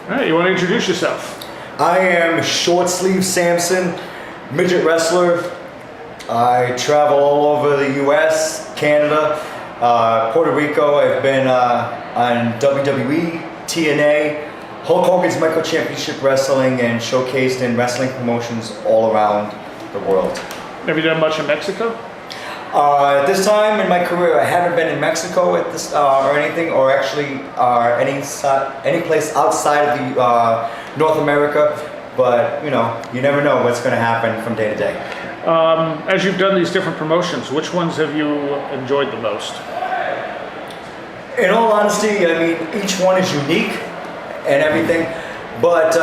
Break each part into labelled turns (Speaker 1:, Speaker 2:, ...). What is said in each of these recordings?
Speaker 1: All right, you want to introduce yourself?
Speaker 2: I am Short Sleeve Sampson, midget wrestler. I travel all over the U.S., Canada, Puerto Rico. I've been on WWE, TNA, Hulk Hogan's Micro Championship Wrestling, and showcased in wrestling promotions all around the world.
Speaker 1: Have you done much in Mexico?
Speaker 2: At this time in my career, I haven't been in Mexico at this or anything, or actually any place outside of the North America. But you know, you never know what's going to happen from day to day.
Speaker 1: As you've done these different promotions, which ones have you enjoyed the most?
Speaker 2: In all honesty, I mean, each one is unique and everything. But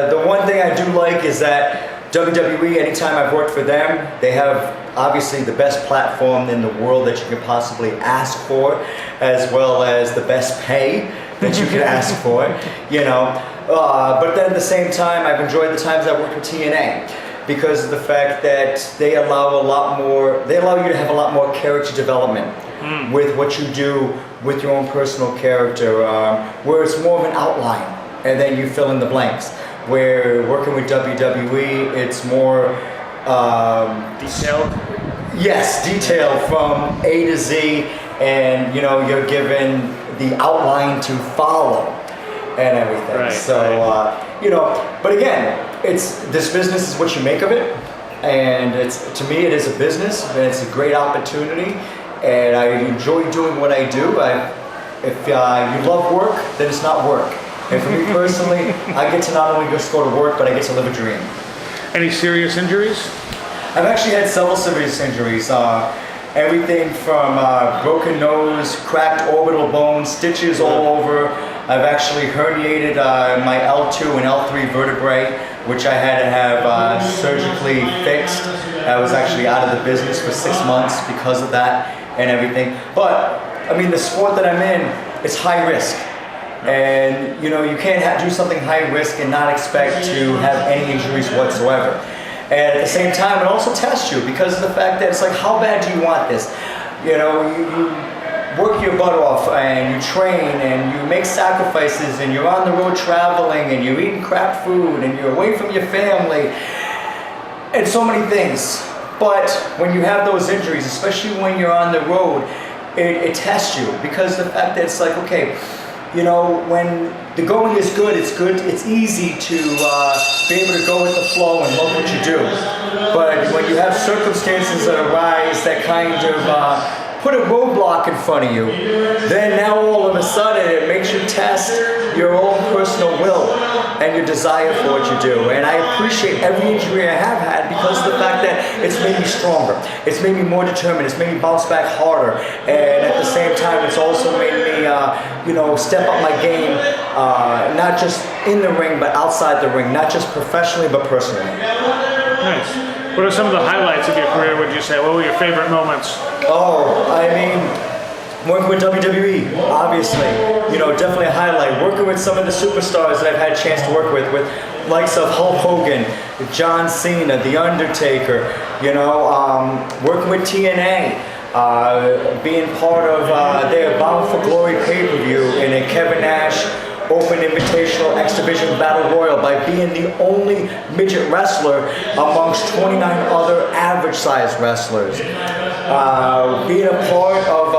Speaker 2: the one thing I do like is that WWE, anytime I've worked for them, they have obviously the best platform in the world that you could possibly ask for, as well as the best pay that you could ask for, you know. But then at the same time, I've enjoyed the times I worked with TNA because of the fact that they allow you to have a lot more character development with what you do with your own personal character, where it's more of an outline and then you fill in the blanks. Where working with WWE, it's more
Speaker 1: detailed.
Speaker 2: Yes, detailed from A to Z, and you know, you're given the outline to follow and everything.
Speaker 1: Right,
Speaker 2: so you know, but again, this business is what you make of it, and to me it is a business, and it's a great opportunity, and I enjoy doing what I do. If you love work, then it's not work. And for me personally, I get to not only just go to work, but I get to live a dream.
Speaker 1: Any serious injuries?
Speaker 2: I've actually had several serious injuries. Everything from broken nose, cracked orbital bones, stitches all over. I've actually herniated my L2 and L3 vertebrae, which I had to have surgically fixed. I was actually out of the business for 6 months because of that and everything. But, I mean, the sport that I'm in, it's high risk. And you know, you can't do something high risk and not expect to have any injuries whatsoever. And at the same time, it also tests you because of the fact that it's like, how bad do you want this? You know, you work your butt off and you train and you make sacrifices and you're on the road traveling and you're eating crap food and you're away from your family and so many things. But when you have those injuries, especially when you're on the road, it tests you because the fact that it's like, okay, you know, when the going is good, it's easy to be able to go with the flow and love what you do. But when you have circumstances that arise that kind of put a roadblock in front of you, then now all of a sudden it makes you test your own personal will and your desire for what you do. And I appreciate every injury I have had because of the fact that it's made me stronger. It's made me more determined. It's made me bounce back harder. And at the same time, it's also made me, you know, step up my game, not just in the ring, but outside the ring, not just professionally, but personally.
Speaker 1: Nice. What are some of the highlights of your career, would you say? What were your favorite moments?
Speaker 2: Oh, I mean, working with WWE, obviously, you know, definitely a highlight. Working with some of the superstars that I've had a chance to work with likes of Hulk Hogan, John Cena, The Undertaker, you know, working with TNA, being part of their Bound for Glory pay-per-view in a Kevin Nash Open Invitational X Division Battle Royal by being the only midget wrestler amongst 29 other average-sized wrestlers. Being a part of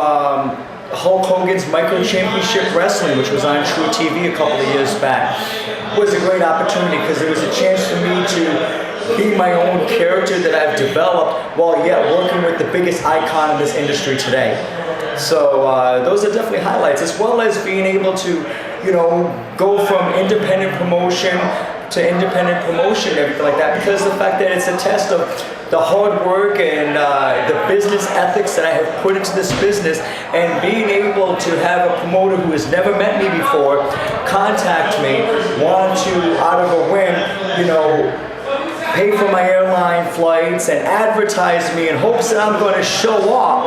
Speaker 2: Hulk Hogan's Micro Championship Wrestling, which was on True TV a couple of years back, was a great opportunity because it was a chance for me to be my own character that I've developed while yet working with the biggest icon in this industry today. So those are definitely highlights, as well as being able to, you know, go from independent promotion to independent promotion and everything like that, because the fact that it's a test of the hard work and the business ethics that I have put into this business, and being able to have a promoter who has never met me before contact me, want to, out of a whim, you know, pay for my airline flights and advertise me in hopes that I'm going to show up.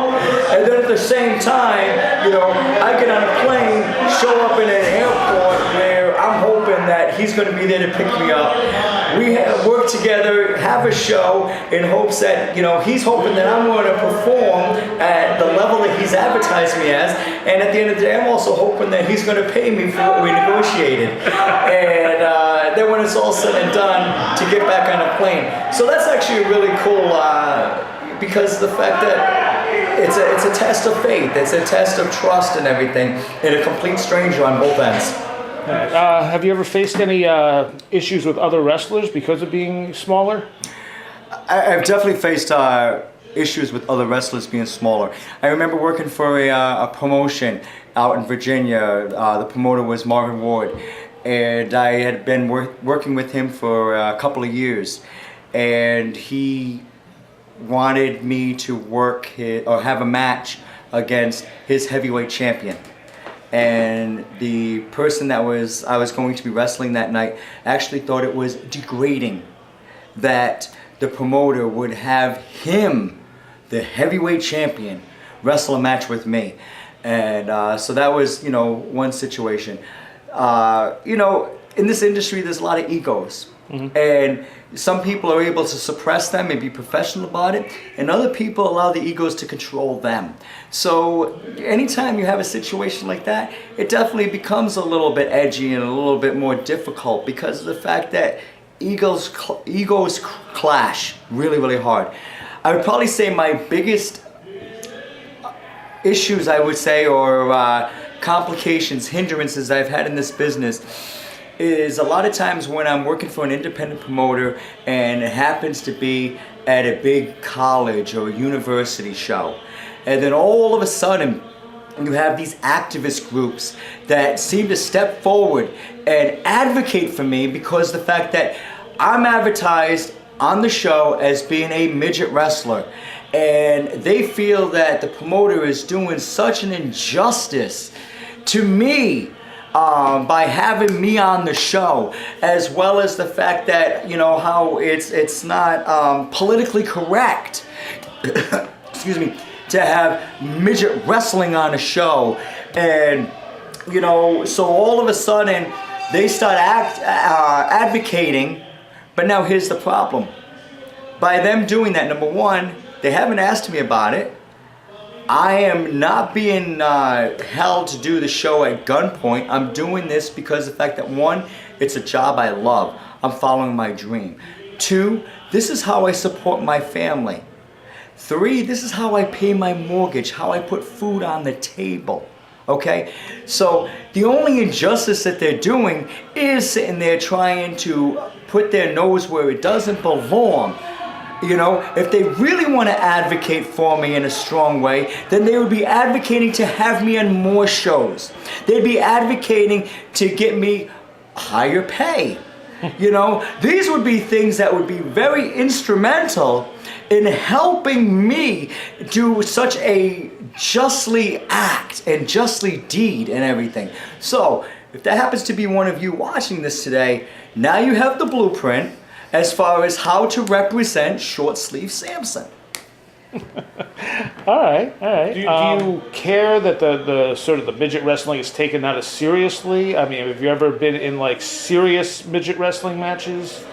Speaker 2: And then at the same time, you know, I get on a plane, show up in an airport where I'm hoping that he's going to be there to pick me up. We work together, have a show in hopes that, he's hoping that I'm going to perform at the level that he's advertised me as. And at the end of the day, I'm also hoping that he's going to pay me for what we negotiated. And then when it's all said and done, to get back on a plane. So that's actually really cool because of the fact that it's a test of faith, it's a test of trust and everything, and a complete stranger on both ends.
Speaker 1: Have you ever faced any issues with other wrestlers because of being smaller?
Speaker 2: I've definitely faced issues with other wrestlers being smaller. I remember working for a promotion out in Virginia. The promoter was Marvin Ward, and I had been working with him for a couple of years, and he wanted me to work or have a match against his heavyweight champion. And the person that I was going to be wrestling that night actually thought it was degrading that the promoter would have him, the heavyweight champion, wrestle a match with me. And so that was, one situation. In this industry, there's a lot of egos. Mm-hmm. And some people are able to suppress them and be professional about it, and other people allow the egos to control them. So anytime you have a situation like that, it definitely becomes a little bit edgy and a little bit more difficult because of the fact that egos clash really, really hard. I would probably say my biggest issues, or complications, hindrances I've had in this business is a lot of times when I'm working for an independent promoter and it happens to be at a big college or university show. And then all of a sudden, you have these activist groups that seem to step forward and advocate for me because the fact that I'm advertised on the show as being a midget wrestler. And they feel that the promoter is doing such an injustice to me by having me on the show, as well as the fact that, how it's not politically correct, excuse me, to have midget wrestling on a show. And, so all of a sudden they start advocating, but now here's the problem. By them doing that, number one, they haven't asked me about it. I am not being held to do the show at gunpoint. I'm doing this because of the fact that one, it's a job I love. I'm following my dream. Two, this is how I support my family. Three, this is how I pay my mortgage, how I put food on the table. Okay? So the only injustice that they're doing is sitting there trying to put their nose where it doesn't belong. If they really want to advocate for me in a strong way, then they would be advocating to have me on more shows. They'd be advocating to get me higher pay. These would be things that would be very instrumental in helping me do such a justly act and justly deed and everything. So, if that happens to be one of you watching this today, now you have the blueprint as far as how to represent Short Sleeve Sampson.
Speaker 1: All right. Do you care that the sort of the midget wrestling is taken not as seriously? I mean, have you ever been in serious midget wrestling matches?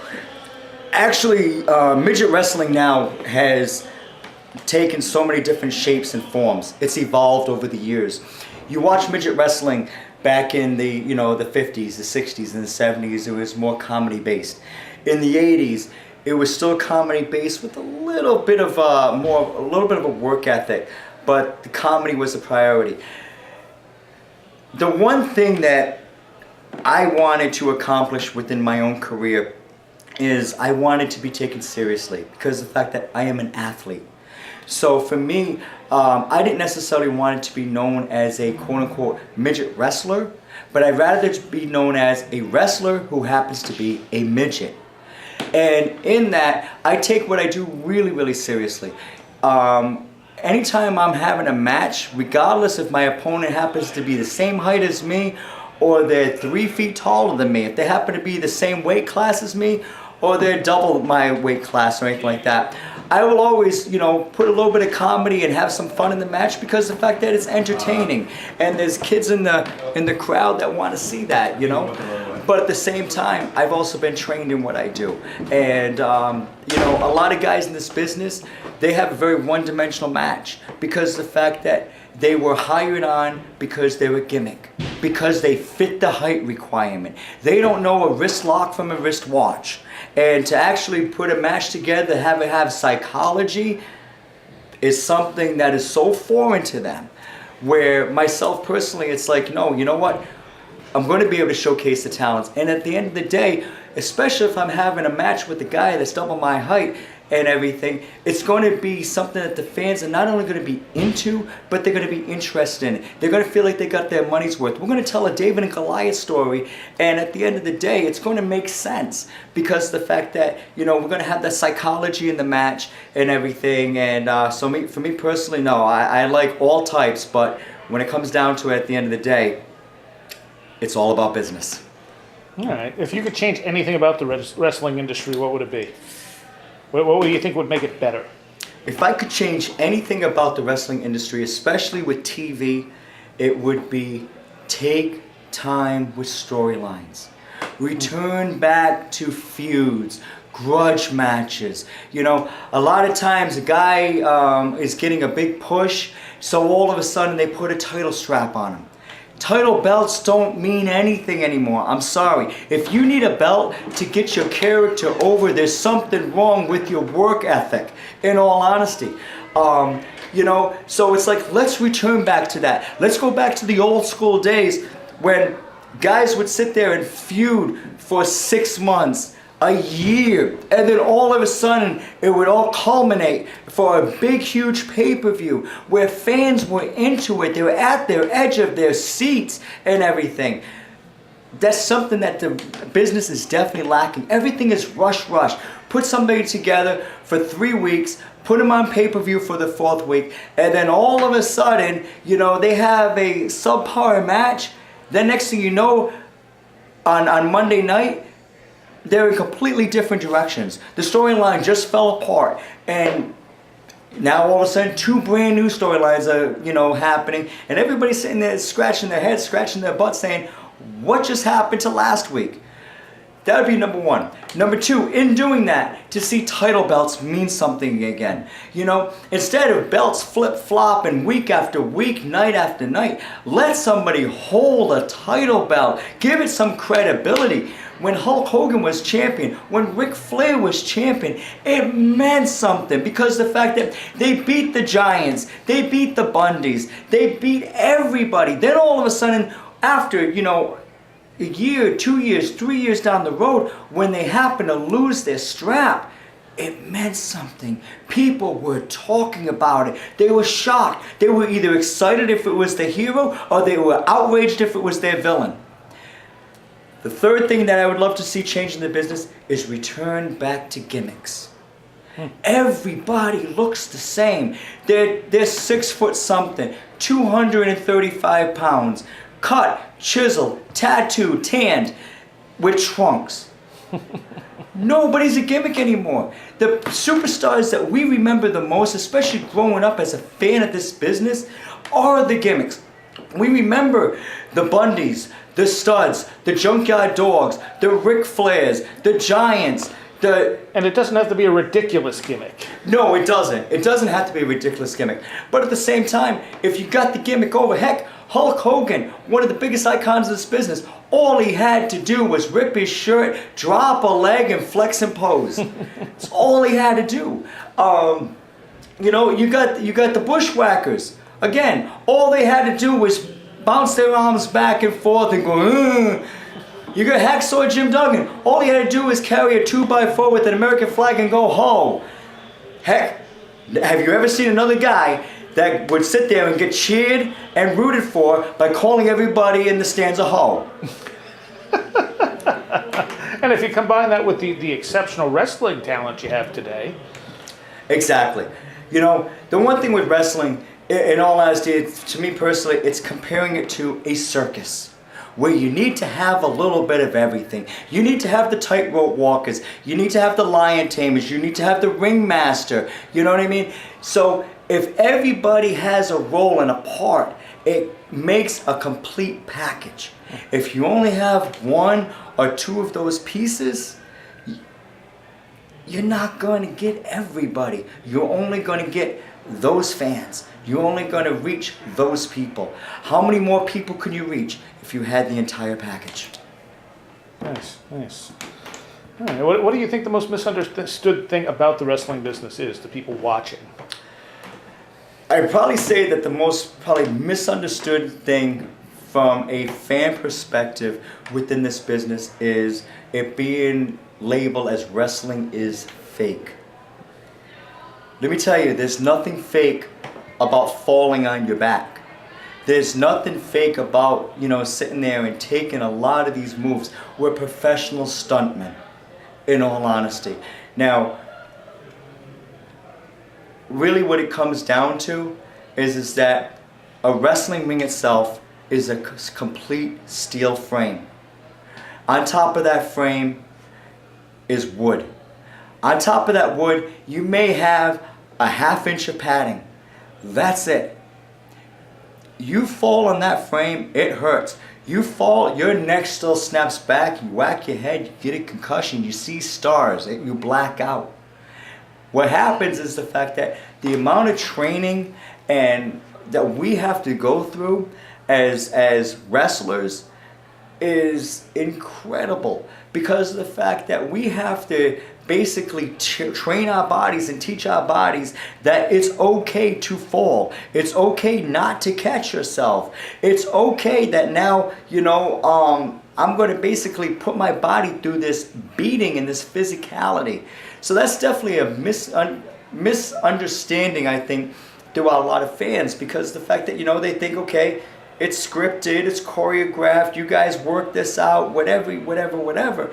Speaker 2: Actually, midget wrestling now has taken so many different shapes and forms. It's evolved over the years. You watch midget wrestling back in the the 50s, the 60s, and the 70s. It was more comedy based. In the 80s, it was still comedy based with a little bit of a work ethic, but the comedy was a priority. The one thing that I wanted to accomplish within my own career is I wanted to be taken seriously because of the fact that I am an athlete. So for me, I didn't necessarily want it to be known as a quote-unquote midget wrestler, but I'd rather be known as a wrestler who happens to be a midget. And in that, I take what I do really, really seriously. Anytime I'm having a match, regardless if my opponent happens to be the same height as me or they're 3 feet taller than me, if they happen to be the same weight class as me or they're double my weight class or anything like that, I will always, put a little bit of comedy and have some fun in the match because of the fact that it's entertaining and there's kids in the crowd that want to see that, But at the same time, I've also been trained in what I do. And, a lot of guys in this business, they have a very one-dimensional match because of the fact that they were hired on because they were gimmick, because they fit the height requirement. They don't know a wrist lock from a wrist watch. And to actually put a match together, have it have psychology, is something that is so foreign to them. Where myself personally, it's like, no, you know what? I'm going to be able to showcase the talents. And at the end of the day, especially if I'm having a match with a guy that's double my height and everything, it's going to be something that the fans are not only going to be into, but they're going to be interested in. They're going to feel like they got their money's worth. We're going to tell a David and Goliath story, and at the end of the day, it's going to make sense because the fact that, we're going to have that psychology in the match and everything. And for me personally, no, I like all types, but when it comes down to it at the end of the day, it's all about business.
Speaker 1: All right. If you could change anything about the wrestling industry, what would it be? What do you think would make it better?
Speaker 2: If I could change anything about the wrestling industry, especially with TV, it would be take time with storylines. Return back to feuds, grudge matches. A lot of times a guy is getting a big push, so all of a sudden they put a title strap on him. Title belts don't mean anything anymore. I'm sorry. If you need a belt to get your character over, there's something wrong with your work ethic, in all honesty. So it's like, let's return back to that. Let's go back to the old school days when guys would sit there and feud for 6 months, a year, and then all of a sudden it would all culminate for a big huge pay-per-view where fans were into it. They were at their edge of their seats and everything. That's something that the business is definitely lacking. Everything is rush. Put somebody together for 3 weeks, put them on pay-per-view for the 4th week, and then all of a sudden, they have a subpar match. Then next thing you know, on Monday night, they're in completely different directions. The storyline just fell apart, and now all of a sudden 2 brand new storylines are happening, and everybody's sitting there scratching their heads, scratching their butt, saying, "What just happened to last week?" That would be number 1. Number 2, in doing that, to see title belts mean something again. Instead of belts flip-flopping week after week, night after night, let somebody hold a title belt. Give it some credibility. When Hulk Hogan was champion, when Ric Flair was champion, it meant something because the fact that they beat the Giants, they beat the Bundys, they beat everybody. Then all of a sudden, after, a year, 2 years, 3 years down the road, when they happen to lose their strap, it meant something. People were talking about it. They were shocked. They were either excited if it was the hero or they were outraged if it was their villain. The third thing that I would love to see change in the business is return back to gimmicks. Everybody looks the same. They're 6 foot something, 235 pounds, cut, chiseled, tattooed, tanned, with trunks. Nobody's a gimmick anymore. The superstars that we remember the most, especially growing up as a fan of this business, are the gimmicks. We remember the Bundys, the Studs, the Junkyard Dogs, the Ric Flairs, the Giants,
Speaker 1: And it doesn't have to be a ridiculous gimmick.
Speaker 2: No, it doesn't. It doesn't have to be a ridiculous gimmick. But at the same time, if you got the gimmick over, heck, Hulk Hogan, one of the biggest icons of this business, all he had to do was rip his shirt, drop a leg, and flex and pose. That's all he had to do. You got the Bushwhackers. Again, all they had to do was bounce their arms back and forth and go, Ugh. You got Hacksaw Jim Duggan. All he had to do was carry a 2x4 with an American flag and go, ho. Heck, have you ever seen another guy that would sit there and get cheered and rooted for by calling everybody in the stands a ho?
Speaker 1: And if you combine that with the exceptional wrestling talent you have today.
Speaker 2: Exactly. The one thing with wrestling, in all honesty, to me personally, it's comparing it to a circus. where you need to have a little bit of everything. You need to have the tightrope walkers, you need to have the lion tamers, you need to have the ringmaster, you know what I mean? So if everybody has a role and a part, it makes a complete package. If you only have one or two of those pieces, you're not going to get everybody. You're only going to get those fans. You're only going to reach those people. How many more people can you reach if you had the entire package?
Speaker 1: Nice, nice. All right. What do you think the most misunderstood thing about the wrestling business is to people watching?
Speaker 2: I'd probably say that the most probably misunderstood thing from a fan perspective within this business is it being labeled as wrestling is fake. Let me tell you, there's nothing fake about falling on your back. There's nothing fake about, sitting there and taking a lot of these moves. We're professional stuntmen, in all honesty. Now, really what it comes down to is that a wrestling ring itself is a complete steel frame. On top of that frame is wood. On top of that wood, you may have a 1/2 inch of padding. That's it. You fall on that frame, it hurts. You fall, your neck still snaps back, you whack your head, you get a concussion, you see stars, you black out. What happens is the fact that the amount of training and that we have to go through as wrestlers is incredible, because of the fact that we have to basically train our bodies and teach our bodies that it's okay to fall. It's okay not to catch yourself. It's okay that now, I'm going to basically put my body through this beating and this physicality. So that's definitely a misunderstanding, I think, throughout a lot of fans, because the fact that, they think, okay, it's scripted, it's choreographed, you guys work this out, whatever.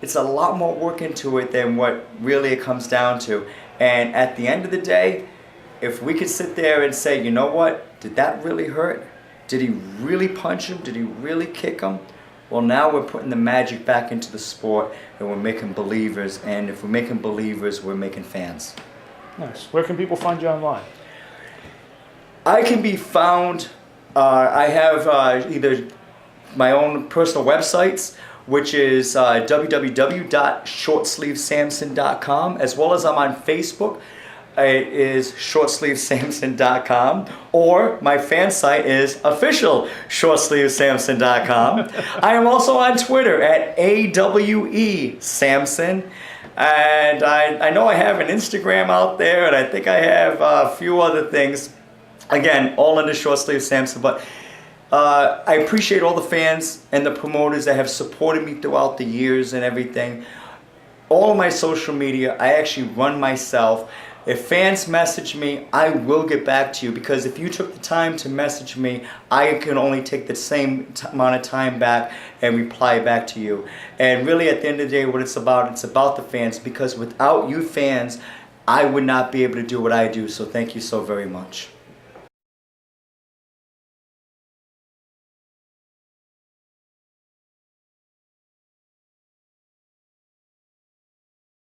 Speaker 2: It's a lot more work into it than what really it comes down to. And at the end of the day, if we could sit there and say, you know what, did that really hurt? Did he really punch him? Did he really kick him? Well, now we're putting the magic back into the sport, and we're making believers. And if we're making believers, we're making fans.
Speaker 1: Nice. Where can people find you online?
Speaker 2: I can be found, I have either my own personal websites, which is www.shortsleevesamson.com, as well as I'm on Facebook. It is shortsleevesamson.com, or my fan site is official shortsleevesamson.com. I am also on Twitter at AWESamson. And I know I have an Instagram out there, and I think I have a few other things. Again, all under Short Sleeve Sampson. But I appreciate all the fans and the promoters that have supported me throughout the years and everything. All of my social media, I actually run myself. If fans message me, I will get back to you, because if you took the time to message me, I can only take the same amount of time back and reply back to you. And really, at the end of the day, what it's about the fans, because without you fans, I would not be able to do what I do. So thank you so very much.